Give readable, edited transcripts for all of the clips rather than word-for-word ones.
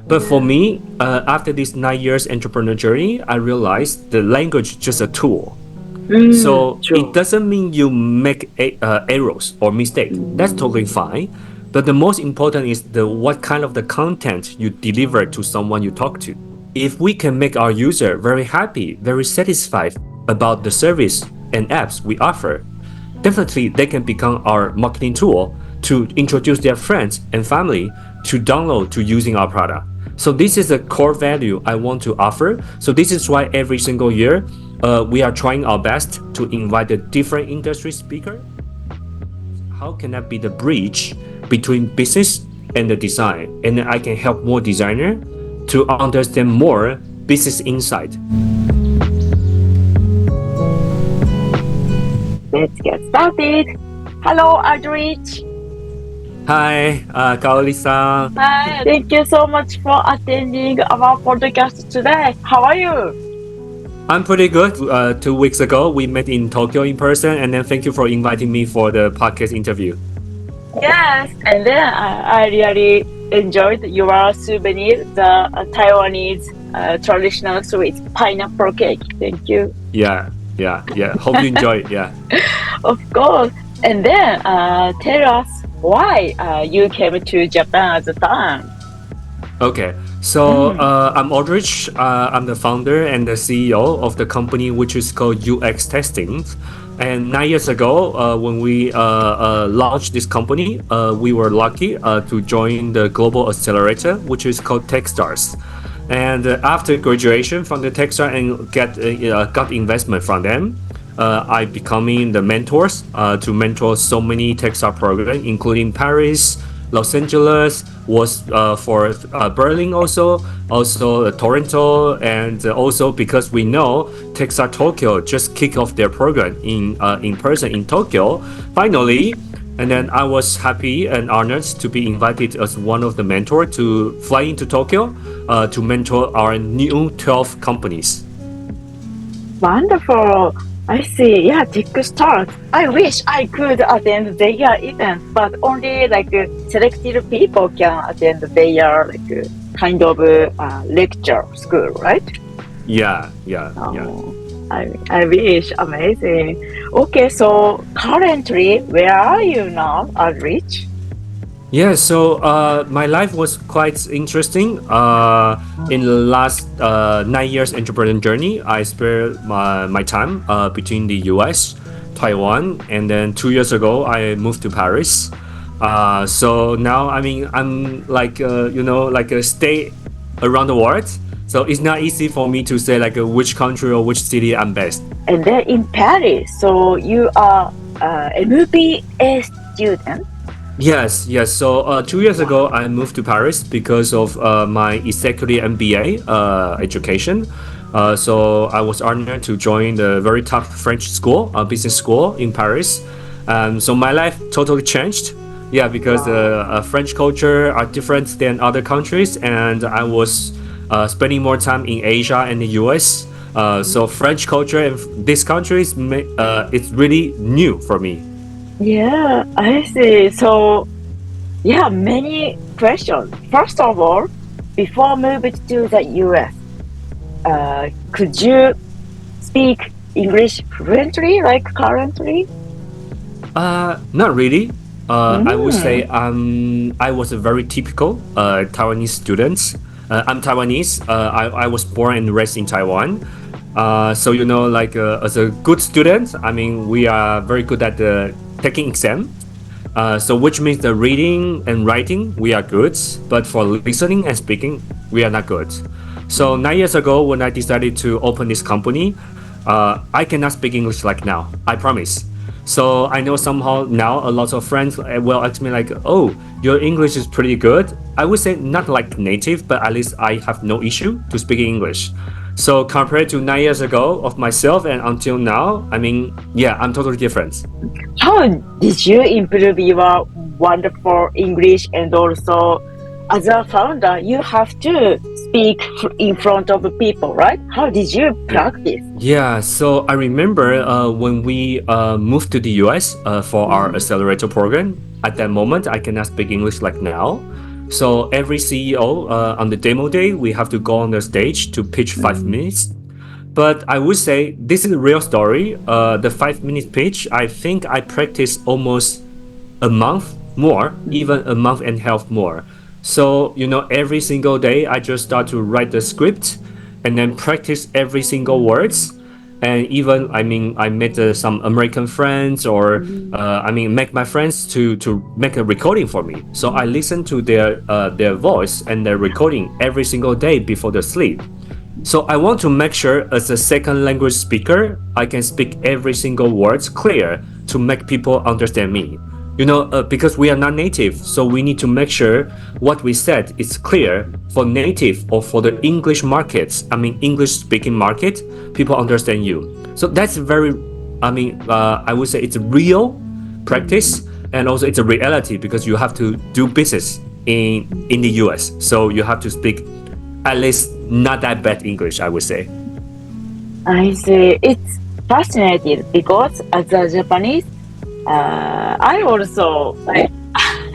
But for me, after this 9 years entrepreneur journey, I realized the language is just a tool. So it True. doesn't mean you make errors or mistakes. That's totally fine. But the most important is the what kind of the content you deliver to someone you talk to. If we can make our user very happy, very satisfied about the service and apps we offer, definitely they can become our marketing tool to introduce their friends and family to download to using our product. So this is a core value I want to offer. So this is why every single year we are trying our best to invite a different industry speaker. How can I be the bridge between business and the design? And I can help more designer to understand more business insight. Let's get started. Hello, Aldrich. Hi, Kaoli-san. Hi. Thank you so much for attending our podcast today. How are you? I'm pretty good. 2 weeks ago, we met in Tokyo in person, and then thank you for inviting me for the podcast interview. Yes. And then I really enjoyed your souvenir, the Taiwanese traditional sweet pineapple cake. Thank you. Yeah, yeah. Hope you enjoy it. Yeah. Of course. And then tell us why you came to Japan at the time. Okay. So I'm Aldrich. I'm the founder and the CEO of the company, which is called UX Testing. And 9 years ago, when we launched this company, we were lucky to join the global accelerator, which is called Techstars. And after graduation from the Techstars and got investment from them, I becoming the mentors to mentor so many Techstars programs, including Paris, Los Angeles, was for Berlin also Toronto, and also because we know Techstars Tokyo just kicked off their program in person in Tokyo finally. And then I was happy and honored to be invited as one of the mentors to fly into Tokyo to mentor our new 12 companies. Wonderful. I see. Yeah, Techstars. I wish I could attend their event, but only like selected people can attend their like kind of lecture school, right? Yeah. Oh, I wish. Amazing. Okay, so currently, where are you now, Aldrich? Yeah, so my life was quite interesting. In the last 9 years entrepreneurial journey, I spent my time between the US, Taiwan, and then 2 years ago, I moved to Paris. So now, I mean, I'm like, like a stay around the world. So it's not easy for me to say like which country or which city I'm best. And then in Paris, so you are MBA student. Yes. So 2 years ago, I moved to Paris because of my executive MBA education. So I was honored to join the very top French school, business school in Paris. So my life totally changed. Yeah, because the French culture are different than other countries, and I was spending more time in Asia and the US. So French culture in these countries, it's really new for me. Yeah, I see. So, yeah, many questions. First of all, before moving to the US, could you speak English fluently, like currently? Not really. I would say Mm. I was a very typical Taiwanese student. I'm Taiwanese. I was born and raised in Taiwan. So like as a good student, I mean we are very good at taking exam. So which means the reading and writing we are good, but for listening and speaking we are not good. So 9 years ago when I decided to open this company, I cannot speak English like now. I promise. So I know somehow now a lot of friends will ask me like, "Oh, your English is pretty good." I would say not like native, but at least I have no issue to speaking English. So compared to 9 years ago of myself and until now, I mean, yeah, I'm totally different. How did you improve your wonderful English, and also as a founder, you have to speak in front of people, right? How did you practice? Yeah, so I remember when we moved to the US for our accelerator program. At that moment, I cannot speak English like now. So every CEO on the demo day, we have to go on the stage to pitch 5 minutes. But I would say this is a real story. The 5 minute pitch, I think I practiced almost a month more, even a month and a half more. So, every single day I just start to write the script and then practice every single words. And even, I met some American friends or, make my friends to make a recording for me. So I listen to their voice and their recording every single day before the sleep. So I want to make sure as a second language speaker, I can speak every single words clear to make people understand me. Because we are not native, so we need to make sure what we said is clear for native or for the English markets. English speaking market, people understand you. So that's very, I would say it's a real practice, and also it's a reality because you have to do business in the US. So you have to speak at least not that bad English, I would say. I see. It's fascinating because as a Japanese, I also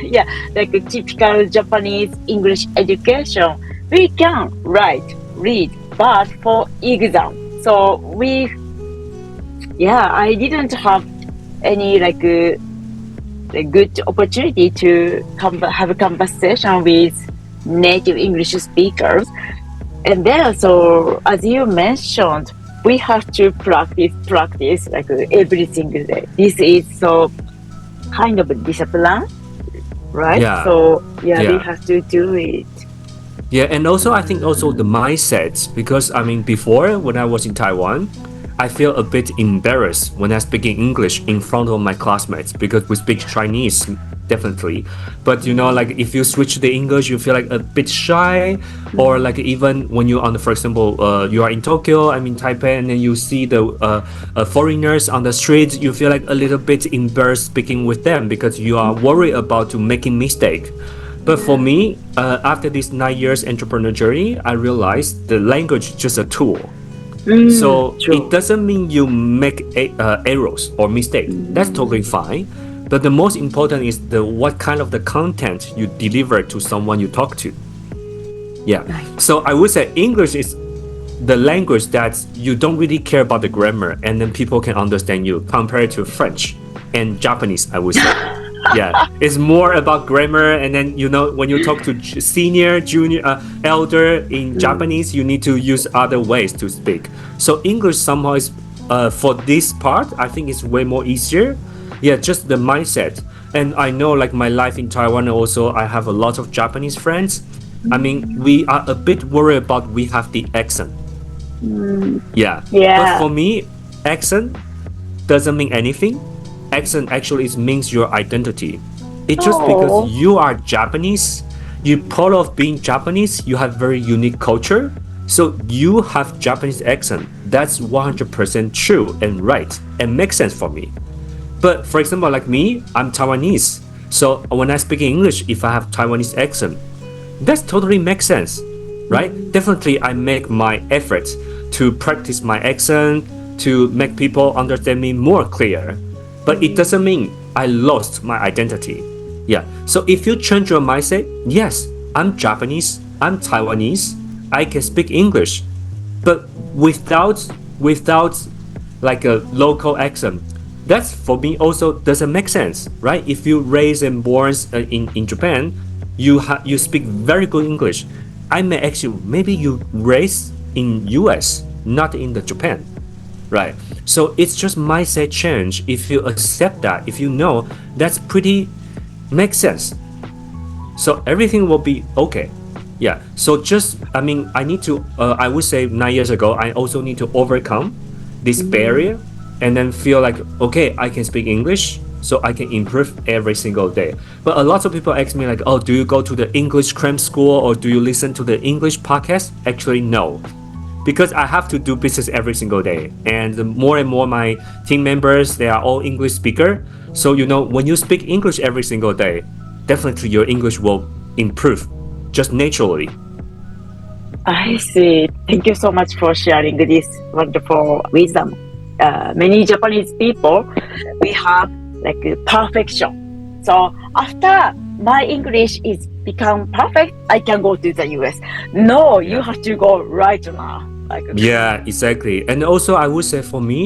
yeah, like a typical Japanese English education. We can write, read, but for exam. So I didn't have any a good opportunity to have a conversation with native English speakers. And then, so as you mentioned, we have to practice every single day. This is so kind of a discipline, right? Yeah. So we have to do it. Yeah, and also I think also the mindset, because before when I was in Taiwan, I feel a bit embarrassed when I speak in English in front of my classmates because we speak Chinese definitely. But if you switch to the English, you feel like a bit shy, or even when you for example, you are in Tokyo, I'm in Taipei, and then you see the foreigners on the street, you feel like a little bit embarrassed speaking with them because you are worried about to making mistake. But for me, after this 9 years entrepreneur journey, I realized the language is just a tool. So true. It doesn't mean you make errors or mistake. That's totally fine. But the most important is what kind of the content you deliver to someone you talk to. Yeah. So I would say English is the language that you don't really care about the grammar, and then people can understand you, compared to French and Japanese, I would say. Yeah, it's more about grammar, and then when you talk to senior, junior, elder in Japanese, you need to use other ways to speak. So English somehow is for this part, I think it's way more easier. Yeah, just the mindset. And I know my life in Taiwan also, I have a lot of Japanese friends. We are a bit worried about we have the accent. Yeah. But for me, accent doesn't mean anything. Accent actually means your identity. It's just because you are Japanese, you part of being Japanese, you have very unique culture. So you have Japanese accent. That's 100% true and right and makes sense for me. But for example, like me, I'm Taiwanese. So when I speak English, if I have Taiwanese accent, that totally makes sense, right? Definitely I make my efforts to practice my accent to make people understand me more clear. But it doesn't mean I lost my identity. Yeah. So if you change your mindset, yes, I'm Japanese, I'm Taiwanese, I can speak English, but without like a local accent. That's for me also doesn't make sense, right? If you raised and born in Japan, you speak very good English. I may actually maybe you raised in US, not in the Japan, right? So it's just mindset change. If you accept that, if you know that's pretty makes sense, so everything will be okay. Yeah. So just I need to. I would say 9 years ago, I also need to overcome this barrier, and then feel like okay, I can speak English, so I can improve every single day. But a lot of people ask me like, oh, do you go to the English cram school or do you listen to the English podcast? Actually, no. Because I have to do business every single day, and more and more my team members, they are all English speaker. So when you speak English every single day, definitely your English will improve just naturally. I see. Thank you so much for sharing this wonderful wisdom. Many Japanese people, we have like perfection. So after my English is become perfect, I can go to the US. No, you have to go right now. Like, Yeah, exactly. And also, I would say for me,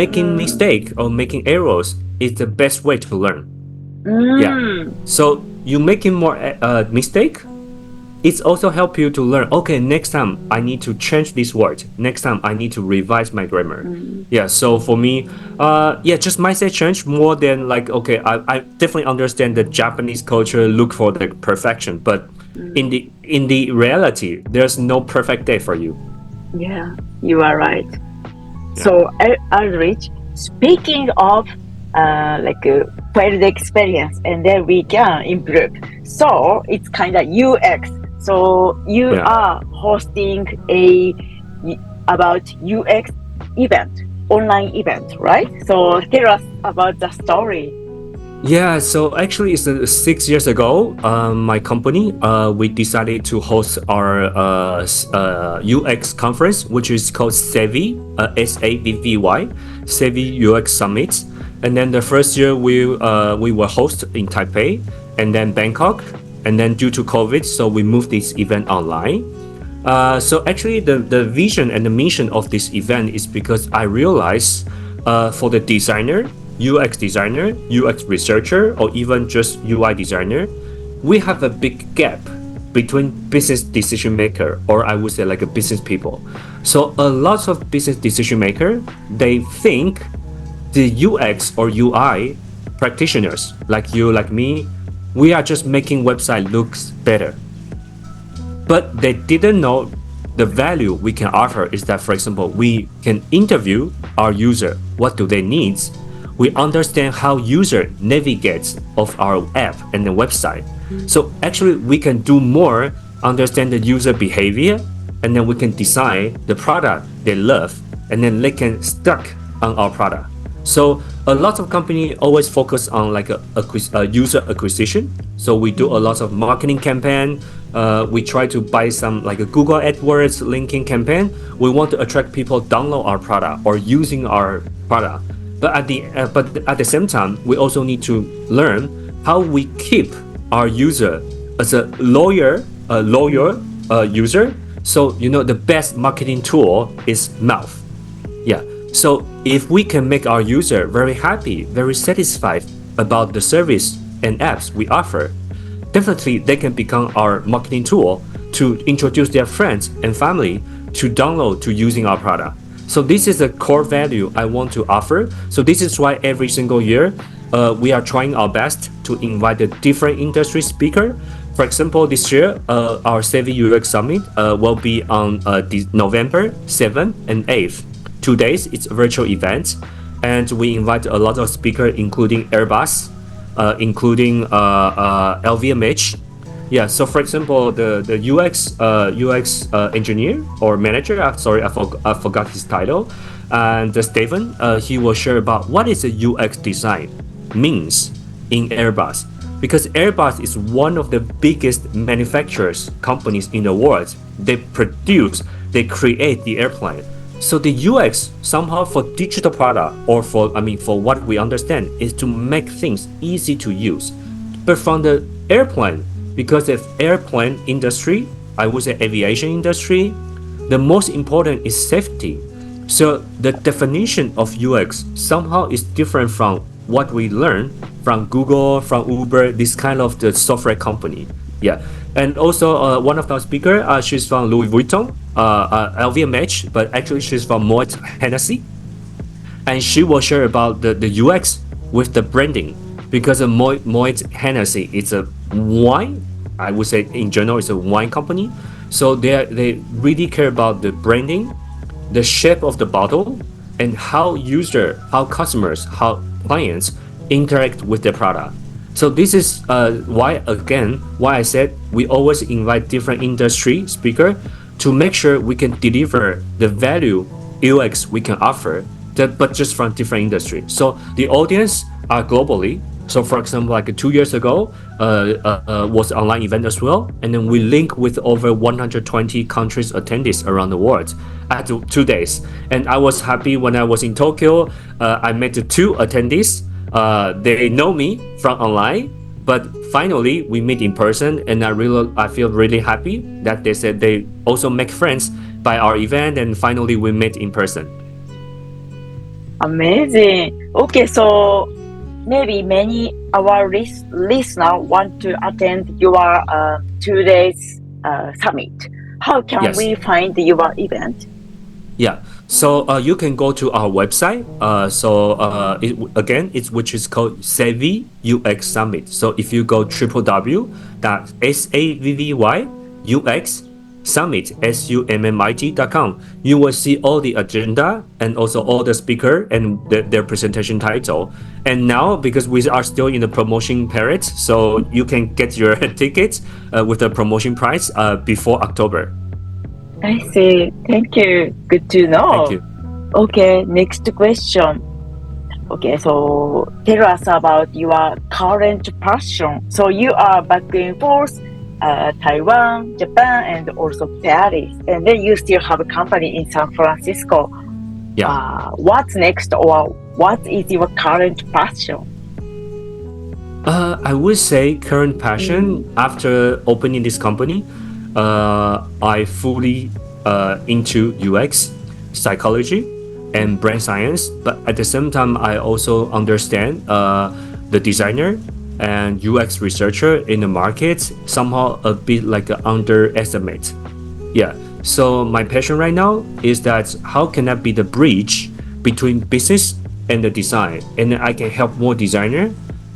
making mistake or making errors is the best way to learn. Yeah. So you making more mistake, it's also help you to learn. Okay, next time I need to change this word. Next time I need to revise my grammar. Yeah. So for me, yeah, just mindset change more than like okay, I definitely understand the Japanese culture look for the perfection, but in the reality, there's no perfect day for you. yeah, you are right. Yeah. So, Aldrich, speaking of failed experience, and then we can improve. So it's kind of UX. So you Yeah. are hosting a about UX event, online event, right? So tell us about the story. Yeah, so actually, it's 6 years ago. My company, we decided to host our UX conference, which is called Savvy, SAVVY, Savvy UX Summit. And then the first year we were host in Taipei, and then Bangkok, and then due to COVID, so we moved this event online. So actually, the vision and the mission of this event is because I realized for the designer, UX designer, UX researcher, or even just UI designer, we have a big gap between business decision maker, or I would say like a business people. So a lot of business decision maker, they think the UX or UI practitioners like you, like me, we are just making website looks better. But they didn't know the value we can offer is that, for example, we can interview our user. What do they need? We understand how user navigates of our app and the website. So actually, we can do more, understand the user behavior, and then we can design the product they love, and then they can stuck on our product. So a lot of company always focus on like a user acquisition. So we do a lot of marketing campaign. We try to buy some like a Google AdWords linking campaign. We want to attract people download our product or using our product. But at the same time, we also need to learn how we keep our user as a loyal user. So the best marketing tool is mouth. Yeah. So if we can make our user very happy, very satisfied about the service and apps we offer, definitely they can become our marketing tool to introduce their friends and family to download to using our product. So this is a core value I want to offer. So this is why every single year we are trying our best to invite a different industry speaker. For example, this year our Savvy UX Summit will be on November 7th and 8th. 2 days, it's a virtual event, and we invite a lot of speakers, including Airbus, including LVMH. Yeah, so for example, the UX engineer or manager, I forgot his title, and Stephen, he will share about what is a UX design means in Airbus, because Airbus is one of the biggest manufacturers companies in the world. They create the airplane. So the UX somehow for digital product or for what we understand is to make things easy to use. But from the airplane, because of airplane industry, I would say aviation industry, the most important is safety. So the definition of UX somehow is different from what we learn from Google, from Uber, this kind of the software company. Yeah. And also one of our speakers, she's from Louis Vuitton, LVMH, but actually she's from Moet Hennessy. And she will share about the UX with the branding, because Moet Hennessy is a wine, I would say in general it's a wine company. So they really care about the branding, the shape of the bottle, and how customers, how clients interact with the product. So this is why I said we always invite different industry speaker to make sure we can deliver the value UX we can offer, but just from different industry. So the audience are globally. So for example, like 2 years ago, was an online event as well, and then we link with over 120 countries attendees around the world at 2 days. And I was happy when I was in Tokyo. I met the two attendees. They know me from online, But finally, we meet in person, and I feel really happy that they said they also make friends by our event, and finally we met in person. Amazing. Okay, so maybe many our listener want to attend your 2 days summit. How can Yes. we find your event? Yeah. So you can go to our website. It's which is called Savvy UX Summit. So if you go www.savvyUX.com, you will see all the agenda and also all the speaker and their presentation title. And now, because we are still in the promotion period, so you can get your tickets with the promotion price before October. I see. Thank you. Good to know. Thank you. Okay, next question. Okay, so tell us about your current passion. So you are back and forth, Taiwan, Japan, and also Paris, and then you still have a company in San Francisco. Yeah. What's next, or what is your current passion? I would say current passion after opening this company, I fully into UX, psychology, and brand science. But at the same time, I also understand the designer and UX researcher in the market somehow a bit like an underestimate. Yeah. So my passion right now is that how can I be the bridge between business and the design, and then I can help more designer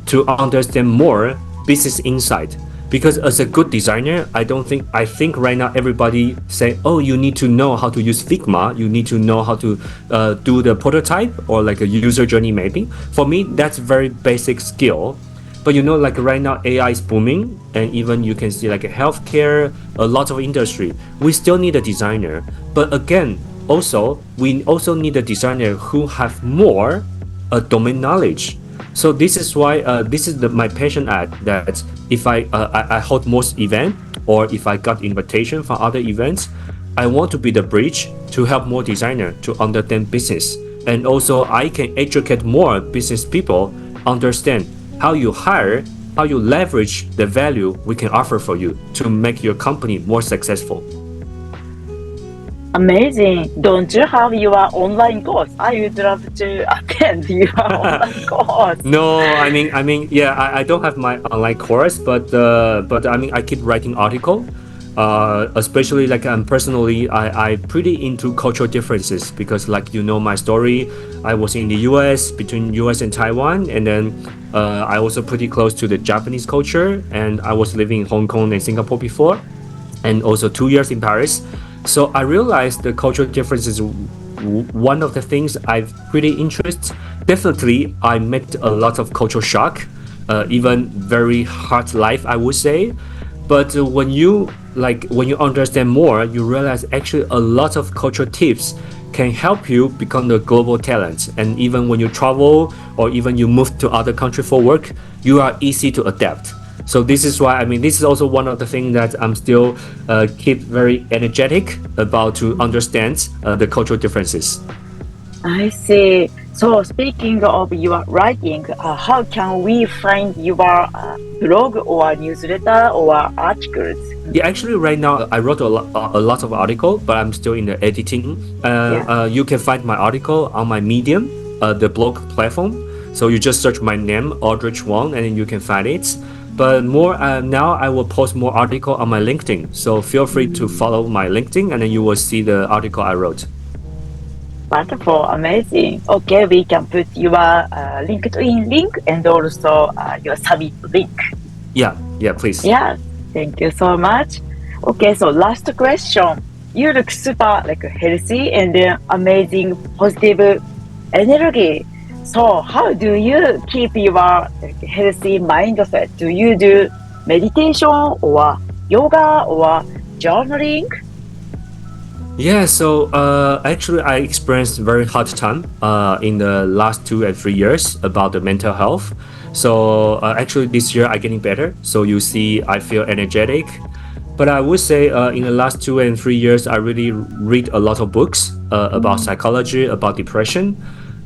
to understand more business insight. Because as a good designer, I think right now everybody say, oh, you need to know how to use Figma, you need to know how to do the prototype or like a user journey mapping. For me, that's very basic skill. But like right now AI is booming, and even you can see like a healthcare, a lot of industry. We still need a designer. But again, also we also need a designer who have more domain knowledge. So this is why this is my passion at that. If I hold most event, or if I got invitation from other events, I want to be the bridge to help more designer to understand business, and also I can educate more business people understand how you hire, how you leverage the value we can offer for you to make your company more successful. Amazing. Don't you have your online course? I would love to attend your online course. No, yeah, I don't have my online course, but I mean, I keep writing article. Especially like personally, I pretty into cultural differences because like my story, I was in the U.S. between U.S. and Taiwan, and then I also pretty close to the Japanese culture, and I was living in Hong Kong and Singapore before, and also 2 years in Paris. So I realized the cultural differences one of the things I've pretty interested. Definitely, I met a lot of cultural shock, even very hard life, I would say. But when you understand more, you realize actually a lot of cultural tips can help you become the global talent. And even when you travel or even you move to other country for work, you are easy to adapt. So this is why this is also one of the things that I'm still keep very energetic about to understand the cultural differences. I see. So speaking of your writing, how can we find your blog or newsletter or articles? Yeah, actually, right now I wrote a lot of article, but I'm still in the editing. You can find my article on my Medium, the blog platform. So you just search my name, Aldrich Huang, and then you can find it. But more now, I will post more article on my LinkedIn. So feel free to follow my LinkedIn, and then you will see the article I wrote. Wonderful, amazing. Okay, we can put your LinkedIn link and also your summit link. Yeah, please. Yeah, thank you so much. Okay, so last question. You look super healthy and amazing positive energy. So how do you keep your healthy mindset? Do you do meditation or yoga or journaling? Yeah, so actually I experienced very hard time in the last 2 and 3 years about the mental health. So actually this year I'm getting better. So you see I feel energetic. But I would say in the last 2 and 3 years I really read a lot of books about psychology, about depression.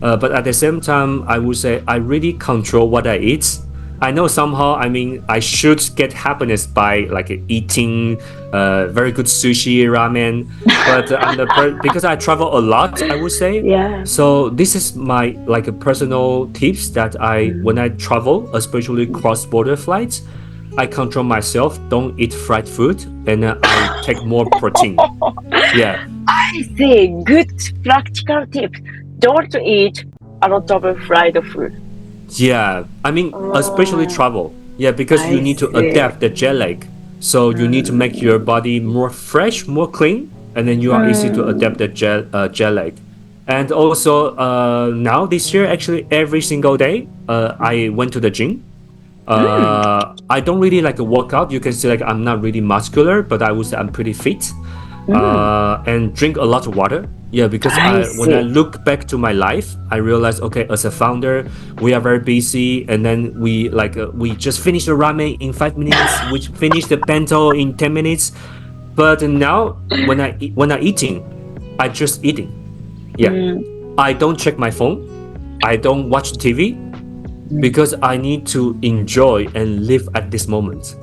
But at the same time, I would say I really control what I eat. I know somehow, I mean, I should get happiness by like eating very good sushi, ramen, but because I travel a lot, I would say. Yeah. So this is my like a personal tips that when I travel, especially cross-border flights, I control myself, don't eat fried food, and I take more protein. Yeah, I see. Good practical tip. Don't eat a lot of fried food. yeah. I mean, especially Oh, travel. Yeah, because you I need to see. adapt the jet lag. So you need to make your body more fresh, more clean, and then you are easy to adapt the jet lag. And also now this year, actually every single day, I went to the gym. Mm, I don't really like a workout. You can see like I'm not really muscular, but I would say I'm pretty fit. mm, And drink a lot of water. Yeah, because I when I see. look back to my life, I realize okay, as a founder, we are very busy, and then we just finish the ramen in 5 minutes, we finish the bento in 10 minutes. But now when I eating, I just eating. Yeah, Mm, I don't check my phone. I don't watch TV because I need to enjoy and live at this moment.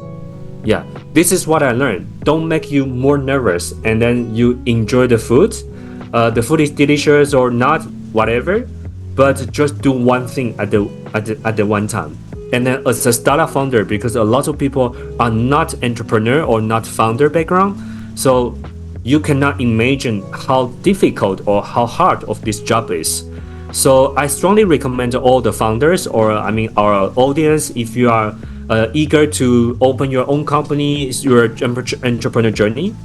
Yeah, this is what I learned. Don't make you more nervous, and then you enjoy the food. The food is delicious or not, whatever, but just do one thing at the one time. And then as a startup founder, because a lot of people are not entrepreneur or not founder background, so you cannot imagine how difficult or how hard of this job is. So I strongly recommend all the founders, or I mean our audience, if you are eager to open your own company, your entrepreneur journey,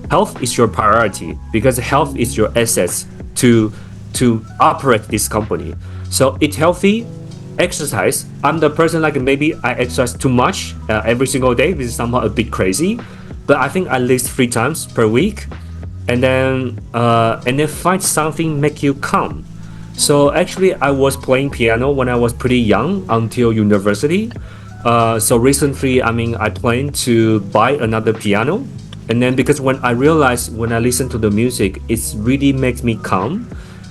health is your priority because health is your assets to operate this company. So eat healthy, exercise. I'm the person like maybe I exercise too much every single day. This is somehow a bit crazy, but I think at least 3 times per week, and then find something make you calm. So actually, I was playing piano when I was pretty young until university. So recently, I mean, I plan to buy another piano, and then because when I realized when I listen to the music, it really makes me calm.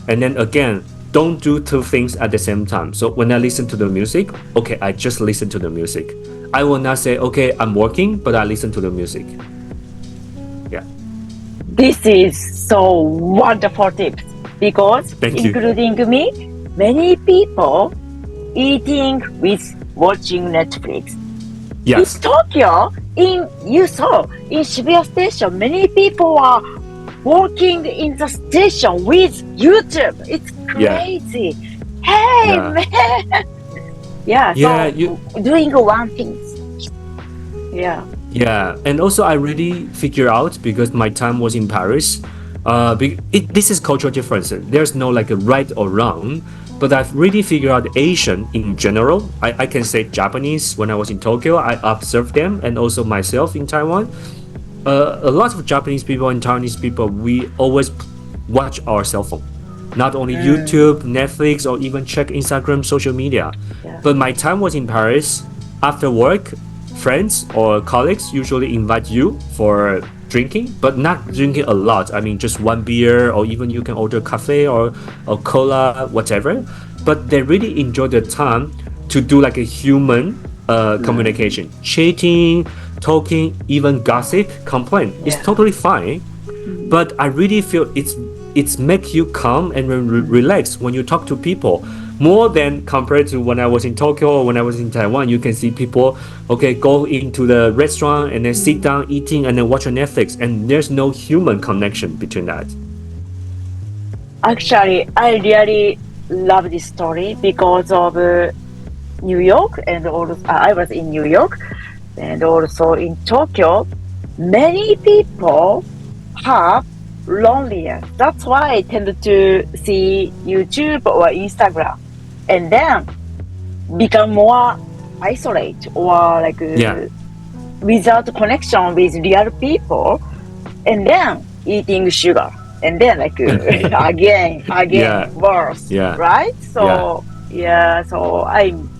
And then again, don't do two things at the same time. So when I listen to the music, okay, I just listen to the music. I will not say, okay, I'm working, but I listen to the music. Yeah. this is so wonderful tips because Thank you. including me, many people eating with watching Netflix. Yes. In Tokyo, you saw in Shibuya Station, many people are walking in the station with YouTube. It's crazy. Hey Yeah. man. Yeah. Yeah, So doing one thing. Yeah. Yeah, and also I really figure out because my time was in Paris. This is cultural difference. There's no like a right or wrong, but I've really figured out Asian in general. I can say Japanese when I was in Tokyo. I observed them and also myself in Taiwan. A lot of Japanese people and Taiwanese people, we always watch our cell phone. Not only YouTube, Netflix, or even check Instagram, social media. Yeah. But my time was in Paris. After work, friends or colleagues usually invite you for drinking, but not drinking a lot. I mean, just one beer, or even you can order cafe or cola, whatever. But they really enjoy the time to do like a human communication, chatting, talking, even gossip, complain. It's totally fine. But I really feel it's make you calm and relax when you talk to people more than compared to when I was in Tokyo or when I was in Taiwan. You can see people go into the restaurant and then sit down eating and then watch on Netflix, and there's no human connection between that. Actually, I really love this story because of New York, and also I was in New York and also in Tokyo. Many people have loneliness. That's why I tend to see YouTube or Instagram, and then become more isolate or like without connection with real people, and then eating sugar, and then like again worse, right? So so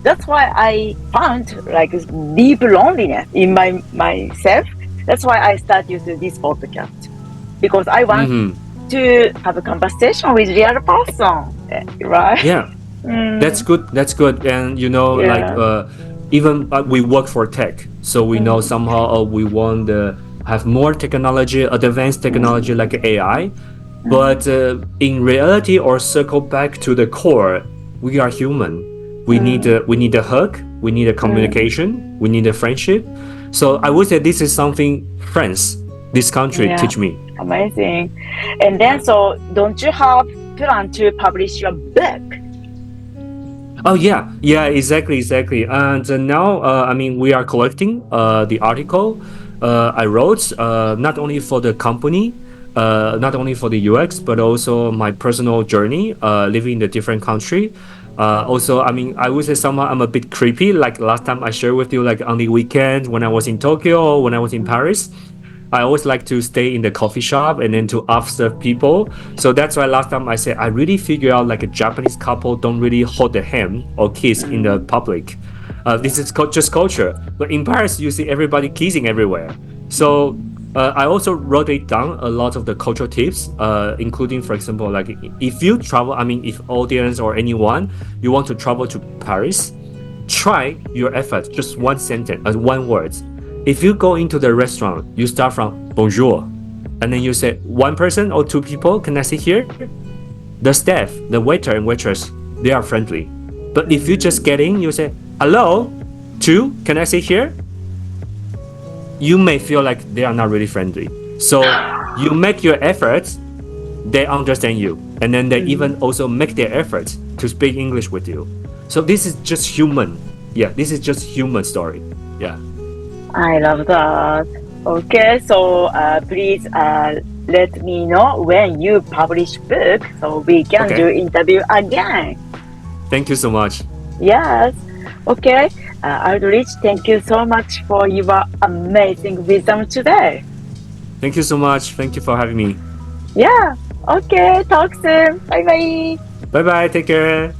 that's why I found like deep loneliness in myself. That's why I started this podcast, because I want to have a conversation with real person, right? Yeah. That's good. And even we work for tech, so we know somehow we want to have more technology, advanced technology like AI. But in reality, or circle back to the core, we are human. We need a hug, we need a communication, we need a friendship. So I would say this is something France, this country, Yeah. teach me. Amazing. And then, so don't you have plan to publish your book? Oh yeah, exactly. And now, I mean, we are collecting the article I wrote, not only for the company, not only for the UX, but also my personal journey living in a different country. Also, I mean, I would say somehow I'm a bit creepy. Like last time I shared with you, like on the weekend when I was in Tokyo or when I was in Paris. I always like to stay in the coffee shop and then to observe people. So that's why last time I said I really figure out like a Japanese couple don't really hold the hand or kiss in the public. This is just culture. But in Paris, you see everybody kissing everywhere. So I also wrote it down a lot of the cultural tips, including, for example, like if you travel, I mean, if audience or anyone you want to travel to Paris, try your effort, just one sentence, one word. If you go into the restaurant, you start from bonjour, and then you say one person or two people, can I sit here? The staff, the waiter and waitress, they are friendly. But if you just get in, you say hello, two, can I sit here? You may feel like they are not really friendly. So you make your efforts, they understand you, and then they even also make their efforts to speak English with you. So this is just human. Yeah, this is just human story. Yeah. I love that. Okay, so please let me know when you publish book so we can do interview again. Thank you so much. Yes. Okay. Aldrich, thank you so much for your amazing wisdom today. Thank you so much. Thank you for having me. Yeah. Okay. Talk soon. Bye bye. Bye bye. Take care.